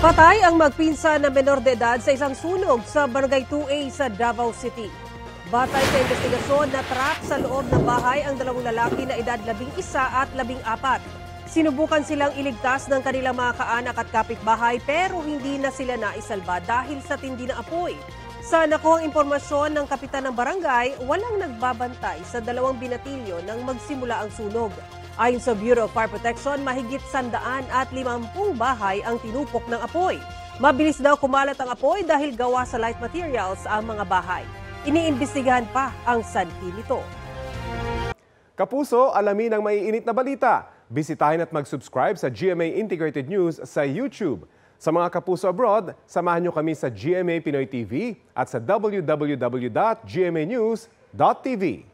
Patay ang magpinsan na menor de edad sa isang sunog sa Barangay 2A sa Davao City. Batay sa investigasyon, na-trap sa loob ng bahay ang dalawang lalaki na edad 11 at 14. Sinubukan silang iligtas ng kanilang mga kaanak at kapitbahay pero hindi na sila naisalba dahil sa tindi ng apoy. Sa nakuhang impormasyon ng kapitan ng barangay, walang nagbabantay sa dalawang binatilyo nang magsimula ang sunog. Ayon sa Bureau of Fire Protection, mahigit 150 bahay ang tinupok ng apoy. Mabilis daw kumalat ang apoy dahil gawa sa light materials ang mga bahay. Iniimbestigahan pa ang sanhi nito. Kapuso, alamin ang maiinit na balita. Bisitahin at mag-subscribe sa GMA Integrated News sa YouTube. Sa mga kapuso abroad, samahan nyo kami sa GMA Pinoy TV at sa www.gmanews.tv.